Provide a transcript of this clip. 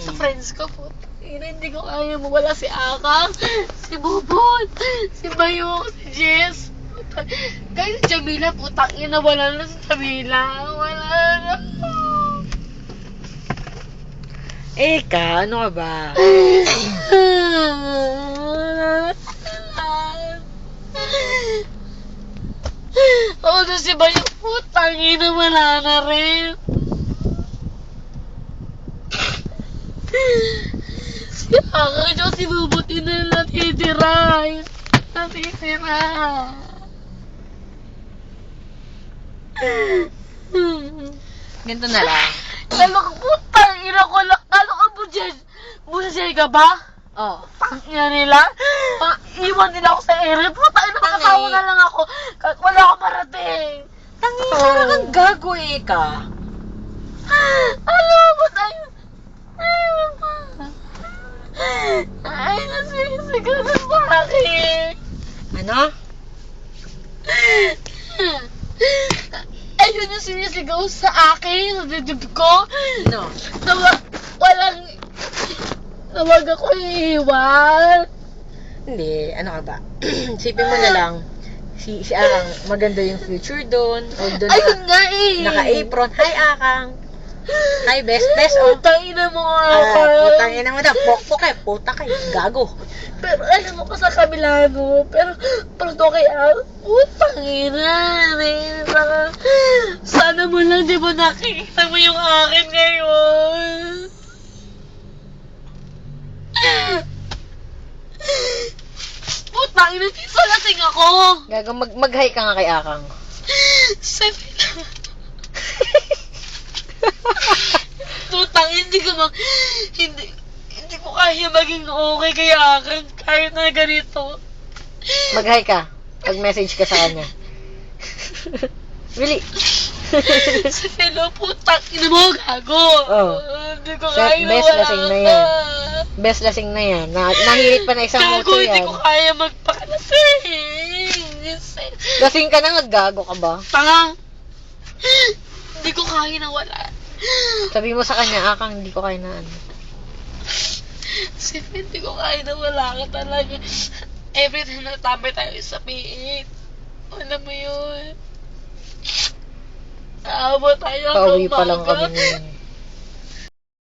sa friends ko po. Hindi ko kaya mawala si Akang, si Bubot, si Bayong, si Jess. Kahit si Jamila, putang ina, wala na si Jamila. Wala na. Eka, ano ka ba? Oo, na si Bayong, putang ina, wala na rin. Si Akang, tsaka si Bubot, yun na natitira. Natitira. Ganito na lang. Lalo ka, putang ina ko lang. Lalo ka, Bujay ka ba? Oh. Tangina nila. Iwan nila ako sa area. Putang ina, makatawa na lang ako. Kahit wala akong marating. Tangina ka lang ang gago, Eka. Alam mo tayo. Ay, nasisigaw na sa akin. Ano? Ayun yung sinisigaw sa akin, sa dibdib ko. No. Walang... Nawag ako iiwan. Hindi, ano ka ba? Sipin mo na lang, si Akang, maganda yung future doon. Ayun nga eh. Naka-apron. Hi, Akang. Hi, best, oh. Putangina mo ako. Putangina mo na, pokpok eh. Puta kay, gago. Pero alam mo ko sa kabila mo. Pero to kaya, putangina. Sana mo lang di mo nakikita mo yung akin ngayon. Putangina, pisa lasing ako. Gago, mag-hi ka nga kay Akang. Sabi lang. Putang, hindi ko kaya maging okay kaya kahit na ganito. Mag-hi ka. Mag-message ka sa kanya. Really? Sa fellow, putang, ina mo, gago. Oh. Hindi ko kaya Best lasing na yan. Best lasing na yan. Nahirit pa na isang gago, moto hindi yan. ko kaya magpakalasing. Lasing ka na, gago ka ba? Tanga. Hindi ko kaya na wala. Sabi mo sa kanya, Akang, hindi ko kaya na ano. Kasi hindi ko kaya na wala ka talaga. Every time natambay tayo sa P8. Alam mo yun. Aawa tayo hanggang Pauwi pa lang umaga. kami ngayon.